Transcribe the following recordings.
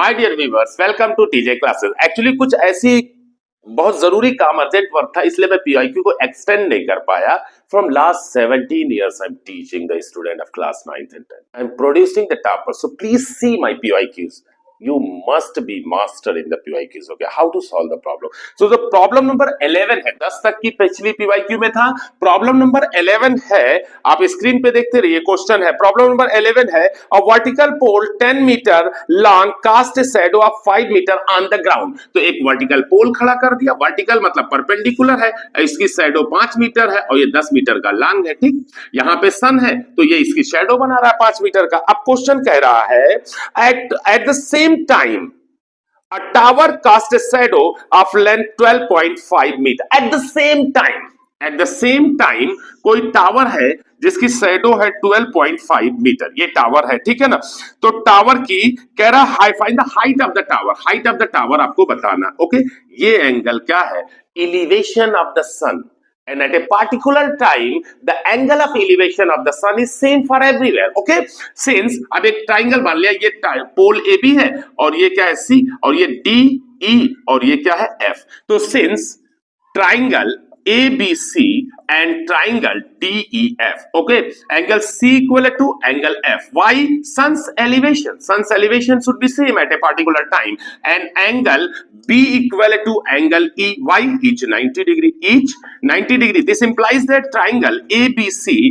My dear viewers, welcome to TJ classes. Actually कुछ ऐसी बहुत जरूरी काम अर्जेंट वर्क था, इसलिए मैं पीआईक्यू को एक्सटेंड नहीं कर पाया। From last 17 years I am teaching the student of class 9th and 10th. I am producing the topper, so please see my PIQs. You must be master in the PYQs. Okay, how to solve the problem? So the problem number 11 है, 10 तक की पिछली PYQ में था। Problem number 11 है, आप screen पे देखते रहिए। क्वेश्चन है, प्रॉब्लम नंबर 11 है, a vertical pole 10 meter long cast a shadow of 5 meter on the ground. तो एक वर्टिकल पोल खड़ा कर दिया, वर्टिकल मतलब परपेंडिकुलर है, इसकी शैडो 5 मीटर है और ये 10 मीटर का लॉन्ग है। ठीक, यहाँ पे सन है तो ये इसकी शैडो बना रहा है 5 मीटर का। अब क्वेश्चन कह रहा है at the same time a tower cast a shadow of length 12.5 meter. At the same time कोई टावर है जिसकी शैडो है 12.5 मीटर, ये टावर है, ठीक है ना। तो टावर की कह रहा find the height of the tower. Height of the tower आपको बताना। ओके, ये एंगल क्या है? Elevation of the sun, and at a particular time the angle of elevation of the sun is same for everywhere. Okay, since अब एक triangle मान लिया, ये पोल ए बी है और ये क्या है सी, और ये डी ई और ये क्या है एफ। तो since triangle ABC and triangle DEF. Okay, angle C equal to angle F. Why? Sun's elevation. Sun's elevation should be same at a particular time. And angle B equal to angle E. Why? Each 90 degree. Each 90 degree. This implies that triangle ABC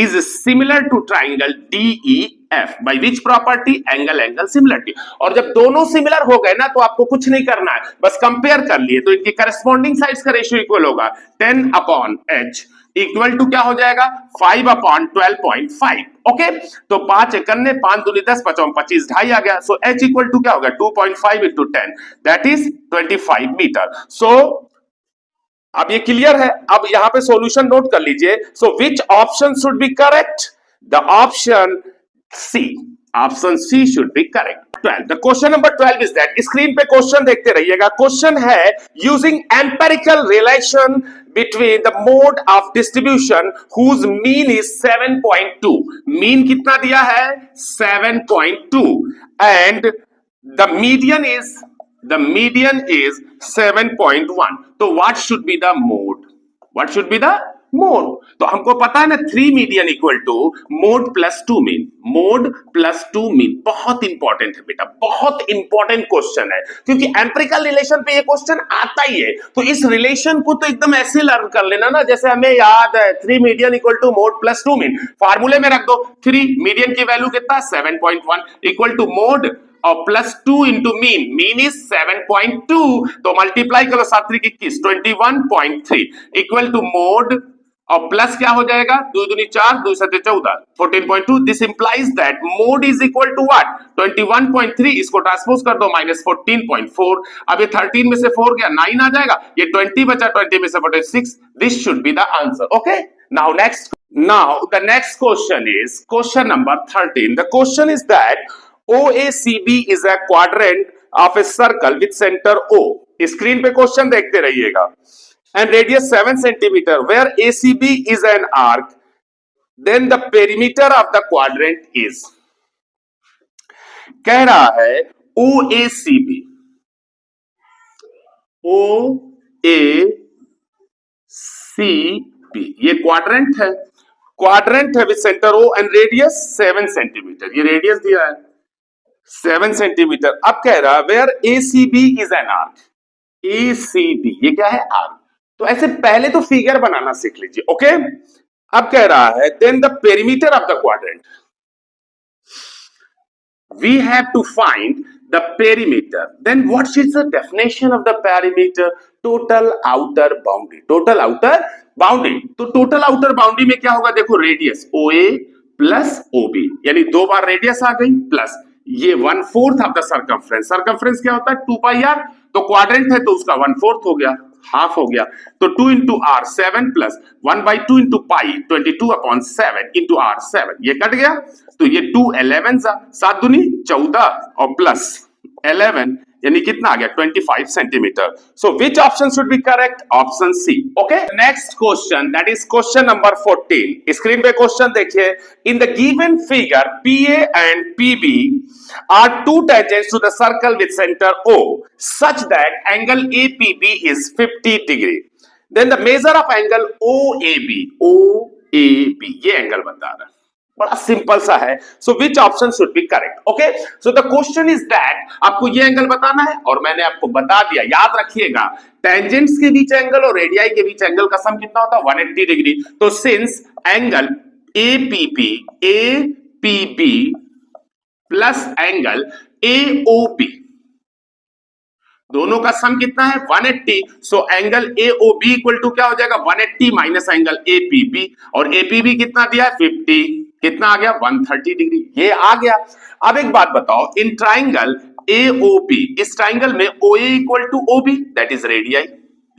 is similar to triangle DEF. By which property? Angle similarity. और जब दोनों similar हो गए ना तो आपको कुछ नहीं करना है, बस कंपेयर कर लिए तो इनकी करस्पॉन्डिंग साइड्स का रेशियो इक्वल होगा 10/h इक्वल टू क्या हो जाएगा 5/12.5। ओके, तो 5 एकन्ने 5 दूनी 10 5 25 ढाई आ गया। सो h इक्वल टू क्या हो गया 2.5 into 10, दैट इज 25 मीटर। सो अब ये क्लियर है। अब यहां पे सॉल्यूशन नोट कर लीजिए। So which option should be correct? The option C. Option C should be correct. 12. The question number 12 is that screen पे क्वेश्चन देखते रहिएगा। क्वेश्चन है using empirical relation between the mode of distribution whose mean is 7.2. Mean कितना दिया है 7.2 and the median is 7.1. तो what should be the mode? What should be the mode? तो हमको पता है ना 3 median equal to mode plus 2 mean. Mode plus 2 mean बहुत इंपॉर्टेंट है बेटा, बहुत इंपॉर्टेंट क्वेश्चन है, क्योंकि एम्पिरिकल रिलेशन पे ये क्वेश्चन आता ही है। तो इस रिलेशन को तो एकदम ऐसे लर्न कर लेना ना जैसे हमें याद है 3 median equal to mode plus 2 mean. फार्मूले में रख दो, 3 मीडियन की वैल्यू कितना 7.1 इक्वल टू मोड और plus 2 into mean, mean is 7.2, तो मल्टीप्लाई करो 7 3 21 21.3 इक्वल टू मोड और प्लस क्या हो जाएगा 2 दूनी 4 2 7 14 14.2। This implies that mode is equal to what 21.3। इसको ट्रांसपोज कर दो माइनस 14.4। अब ये 13 में से 4 गया 9 आ जाएगा, ये 20 बचा, 20 में से 46। This should be the answer. Okay, now the next question is question number 13। The question is that OACB is a quadrant of a circle with center O. Screen पे क्वेश्चन देखते रहिएगा। And radius 7 centimeter, where ACB is an arc, then the perimeter of the quadrant is. कह रहा है OACB ये quadrant है with center O and radius 7 centimeter. ये radius दिया है 7 सेंटीमीटर। अब कह रहा है where ACB is an arc. ACB ये क्या है आर्क। तो ऐसे पहले तो फिगर बनाना सीख लीजिए। ओके, अब कह रहा है then the perimeter of the quadrant, we have to find the perimeter. Then what is the definition of the perimeter? Total outer boundary. Total outer boundary, तो टोटल आउटर बाउंड्री में क्या होगा देखो, रेडियस OA प्लस OB, यानी 2 बार radius आ गई plus ये 1/4 of the circumference. Circumference क्या होता है 2πr, तो क्वाड्रेंट है तो उसका 1/4 हो गया, हाफ हो गया। तो 2 into R 7 plus 1/2 into pi 22/7 into R 7, ये कट गया। तो ये 2 11 7 दूनी 14 और प्लस 11 यानी कितना आ गया 25 centimetre. So which option should be correct? Option C. Okay, next question, that is question number 14. Screen पे क्वेश्चन देखिए. In the given figure PA and PB are two tangents to the circle with center O such that angle APB is 50 degree. Then the measure of angle OAB. OAB ये angle बता रहा है, बड़ा simple सा है. So which option should be correct? Okay, so the question is that आपको ये angle बताना है और मैंने आपको बता दिया. याद रखिएगा, टेंजेंट्स के बीच एंगल और रेडियाई के बीच एंगल का सम कितना होता है? 180 डिग्री. तो since angle APB plus angle AOB दोनों का सम कितना है? 180. So angle AOB equal to क्या हो जाएगा? 180 माइनस एंगल APB, और APB कितना दिया है? 50. कितना आ गया? 130 डिग्री. ये आ गया. अब एक बात बताओ, इन ट्राइंगल AOB, इस ट्राइंगल में OA equal to OB, that is radii.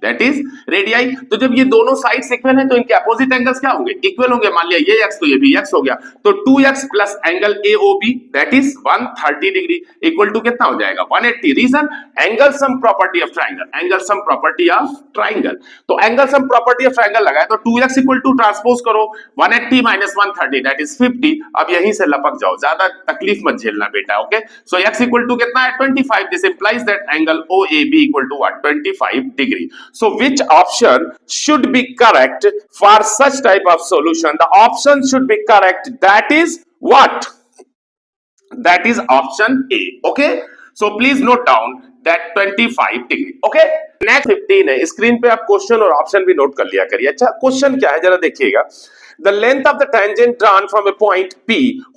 That is radii. तो जब ये दोनों साइड्स इक्वल हैं तो इनके अपोजिट एंगल्स क्या होंगे? इक्वल होंगे. मान लिया ये x तो ये भी x हो गया, तो 2x plus angle AOB that is 130 degree equal to कितना हो जाएगा? 180. Reason? Angle sum property of triangle. Angle sum property of triangle. तो angle sum property of triangle लगाए तो 2x इक्वल टू ट्रांसपोज करो 180 माइनस 130 दैट इज 50. अब यहीं से लपक जाओ, ज्यादा तकलीफ मत झेलना बेटा. Okay, so x equal to कितना है? 25. This implies that angle OAB equal to what? 25 degree. So which option should be correct for such type of solution? The option should be correct. That is what? That is option A. Okay. So please note down that 25 degree. Okay. Next 15 है. Screen पे आप question और option भी note कर लिया करिए. अच्छा, question क्या है जरा देखिएगा. The length of the tangent drawn from a point P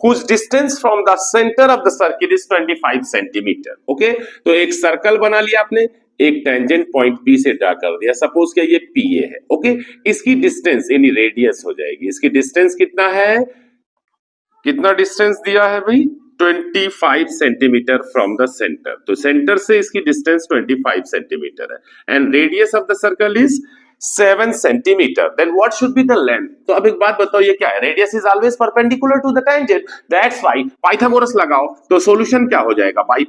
whose distance from the center of the circle is 25 centimeter. Okay. तो एक सर्कल बना लिया आपने, एक टेंजेंट पॉइंट P से ड्रा कर दिया. सपोज क्या ये PA है. ओके, इसकी डिस्टेंस यानी रेडियस हो जाएगी. इसकी डिस्टेंस कितना है? कितना डिस्टेंस दिया है भाई? 25 सेंटीमीटर फ्रॉम द सेंटर. तो सेंटर से इसकी डिस्टेंस 25 सेंटीमीटर है and radius of the circle is 7 centimetre. Then what should be the length? तो अब एक बात बताओ, ये क्या है? Radius is always perpendicular to the tangent. That's why Pythagoras लगाओ तो सॉल्यूशन क्या हो जाएगा? By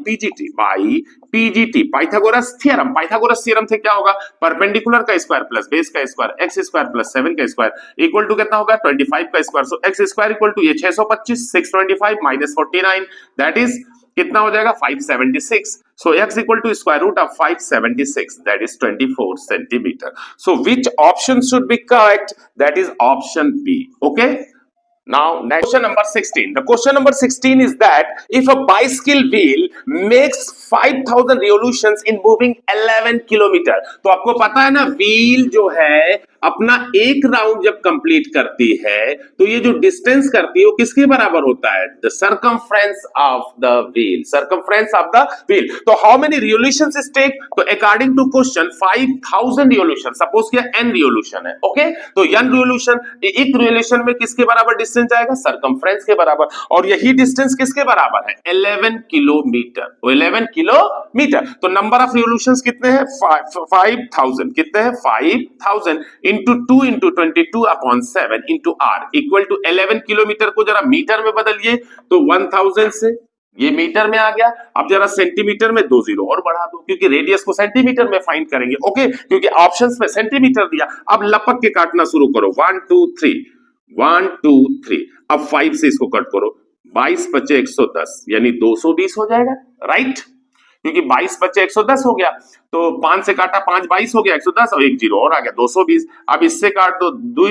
PGT. Pythagoras theorem. Pythagoras theorem से क्या होगा? परपेंडिकुलर का स्क्वायर प्लस बेस का स्क्वायर x स्क्वायर प्लस 7 का स्क्वायर इक्वल टू कितना होगा? 25 का square. So x square equal to ये 625 625 माइनस 49 दैट इज कितना हो जाएगा? 576. So x equal to square root of 576 that is 24 centimeter. So which option should be correct? That is option B. Okay. Now next question number 16. The question number 16 is that if a bicycle wheel makes 5000 revolutions in moving 11 kilometer. तो आपको पता है ना, wheel जो है अपना एक round जब कंप्लीट करती है तो ये जो डिस्टेंस करती है वो किसके बराबर होता है? The circumference of the wheel. Circumference of the wheel. तो how many revolutions it take? तो according to question 5000 revolution. Suppose किया n रिवोल्यूशन है. ओके, तो n रिवोल्यूशन, एक रिवोल्यूशन में किसके बराबर डिस्टेंस जाएगा? सर्कमफ्रेंस के बराबर. और यही डिस्टेंस किसके बराबर है? 11 किलोमीटर. 11 किलोमीटर. तो नंबर ऑफ रिवोल्यूशंस कितने हैं? 5000. कितने हैं? 5000 into 2 into 22 upon 7 into r equal to 11 kilometre को जरा मीटर में बदलिए तो 1000 से ये मीटर में आ गया. अब जरा सेंटीमीटर में 2 जीरो और बढ़ा दो क्योंकि रेडियस को सेंटीमीटर में फाइंड करेंगे. ओके, क्योंकि ऑप्शंस में सेंटीमीटर दिया. अब लपक के काटना शुरू करो. 1 2 3 1 2 3. अब 5 से इसको कट करो. 22 बचे 110 यानी 220 हो जाएगा. राइट, क्योंकि 22 बचे 110 हो गया. तो 5 से काटा 5 22 हो गया 110 और एक जीरो और आ गया 220. अब इससे काट दो 2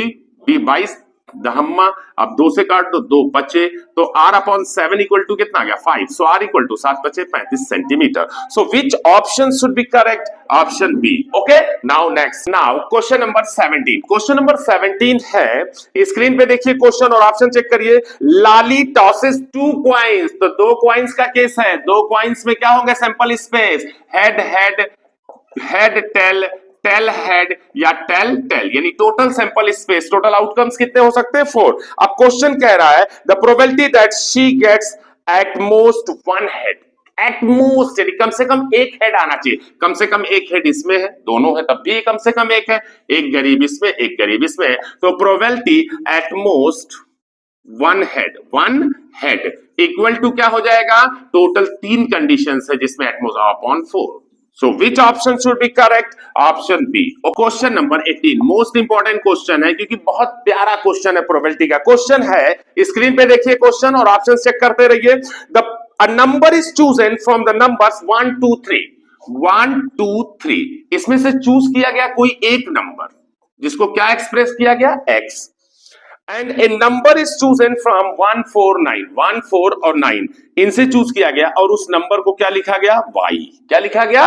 22 दहम्मा. अब 2 से काट दो 2 बचे. तो r अपॉन 7 इक्वल टू कितना आ गया? 5. सो r इक्वल टू 7 बचे 35 centimetre. So which option should be correct? Option B. Okay, now next. Now question number 17. Question number 17 है, स्क्रीन पे देखिए क्वेश्चन और ऑप्शन चेक करिए. लाली टॉसेस 2 कॉइन्स. तो 2 कॉइन्स का केस है. 2 कॉइन्स में क्या होंगे? Sample space. Head tail, tail head या टेल टेल, यानी total sample space. Total outcomes कितने हो सकते हैं? 4. अब क्वेश्चन कह रहा है the probability that she gets at most 1 head. At most यानी कम से कम एक हेड आना चाहिए. कम से कम एक हेड इसमें है, दोनों है तब भी कम से कम एक है. एक गरीब इसमें, एक गरीब इसमें है. तो probability at most 1 head equal to क्या हो जाएगा, टोटल 3 कंडीशंस है जिसमें at most upon 4. So which option should be correct? Option B. और question number 18 most important question है क्योंकि बहुत प्यारा क्वेश्चन है प्रोबेबिलिटी का. क्वेश्चन है, स्क्रीन पे देखिए क्वेश्चन और ऑप्शन चेक करते रहिए. The a number is chosen from the numbers 1 2 3. 1 2 3 इसमें से चूज किया गया कोई एक नंबर जिसको क्या एक्सप्रेस किया गया, x. And A number is chosen from 1 4 9. 1 4 और 9 इनसे चूज किया गया और उस नंबर को क्या लिखा गया, y. क्या लिखा गया,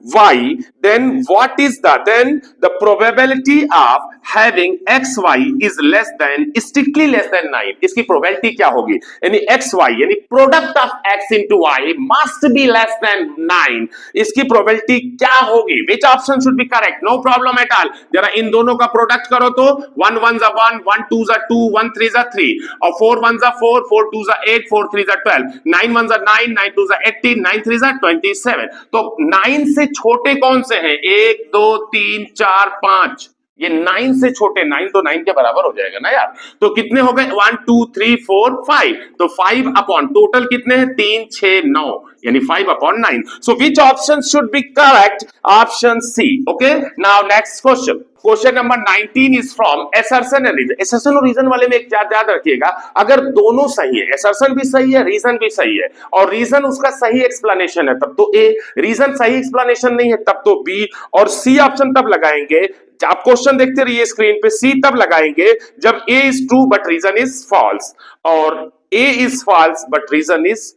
y. Then what is the probability of having xy is less than, strictly less than 9. इसकी प्रोबेबिलिटी क्या होगी, यानी xy यानी product of x into y must be less than 9. इसकी प्रोबेबिलिटी क्या होगी, which option should be correct, no problem at all. जरा इन दोनों का प्रोडक्ट करो तो 1 1 जा 1, 1 2 जा 2, 1 3 जा 3 और 4 1 जा 4, 4 2 जा 8, 4 3 जा 12, 9 1 जा 9, 9 2 जा 18, 9 3 जा 27. तो 9 से छोटे कौन से हैं, 1 2 3 4 5. ये 9 से छोटे, 9 तो 9 के बराबर हो जाएगा ना यार. तो कितने हो गए, 1 2 3 4 5. तो 5 अपॉन टोटल कितने हैं, 3 6 9 यानी 5 upon 9. So which option should be correct, option C. Okay, now next question. Question number 19 is from assertion and reason. Assertion और रीजन वाले में एक याद रखिएगा, अगर दोनों सही है, असर्शन भी सही है, रीजन भी सही है और रीजन उसका सही एक्सप्लेनेशन है तब तो ए, रीजन सही एक्सप्लेनेशन नहीं है तब तो बी, और सी ऑप्शन तब लगाएंगे, आप क्वेश्चन देखते रहिए स्क्रीन पे, सी तब लगाएंगे जब A is true but reason is false, और A is false but reason is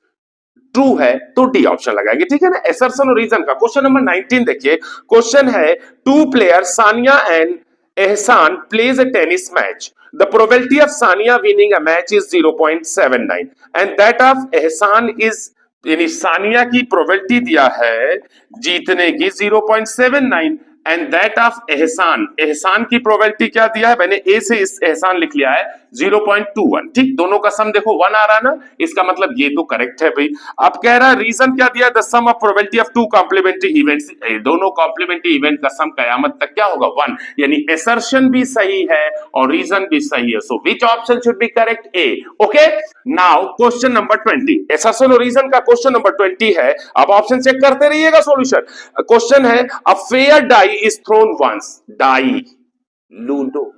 true है तो डी ऑप्शन लगाएंगे. ठीक है ना, असर्शन और रीजन का. क्वेश्चन नंबर 19 देखिए, क्वेश्चन है, 2 प्लेयर सानिया एंड एहसान plays a tennis match. The probability of Sania winning a match is 0.79 and that of एहसान is, यानी सानिया की प्रोबेबिलिटी दिया है जीतने की 0.79 एंड दैट ऑफ एहसान, एहसान की प्रोबेबिलिटी क्या दिया है, मैंने ए से इस एहसान लिख लिया है 0.21. ठीक, दोनों का सम देखो 1 आ रहा ना, इसका मतलब ये तो करेक्ट है भाई. अब कह रहा है रीजन क्या दिया, the sum of probability of 2 complementary events. दोनों कॉम्प्लीमेंट्री इवेंट का सम कयामत तक क्या होगा, 1. यानी असर्शन भी सही है और रीजन भी सही है. So which option should be correct, A. Okay, now question number 20, assertion और रीजन का क्वेश्चन नंबर 20 है. अब ऑप्शन चेक करते रहिएगा सॉल्यूशन. क्वेश्चन है, a fair die is thrown once. Die, ludo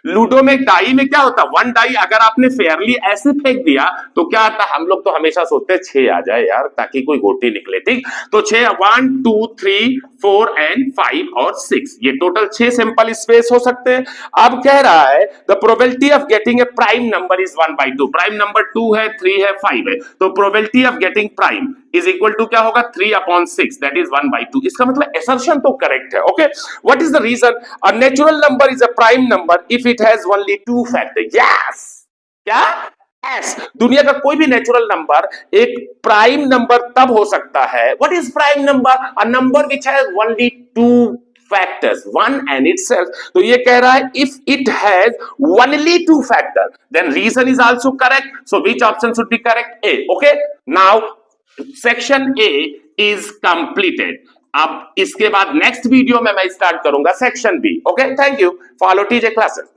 ludo में डाई में क्या होता है, 1 डाई अगर आपने फेयरली ऐसे फेंक दिया तो क्या आता है, हम लोग तो हमेशा सोचते हैं 6 आ जाए यार ताकि कोई गोटी निकले. ठीक, तो 6 1 2 3 4 एंड 5 और 6, ये टोटल 6 सिंपल स्पेस हो सकते हैं. अब कह रहा है the probability of getting a prime number is 1/2. Prime number 2 है, 3 है, 5 है, तो probability of getting prime is equal to क्या होगा, 3/6, दैट इज 1/2. इसका मतलब असर्शन तो करेक्ट है. Okay, what is the reason, a natural number is a prime number if it has only 2 factor. Yes, क्या, एस. दुनिया का कोई भी नेचुरल नंबर एक प्राइम नंबर तब हो सकता है, what is prime number, a number which has only 2 factors, one and itself. तो ये कह रहा है if it has only 2 factor then reason is also correct. So which option should be correct, A. Okay, now section A is completed. अब इसके बाद next video में मैं स्टार्ट करूंगा section B. Okay, thank you, follow TJ classes.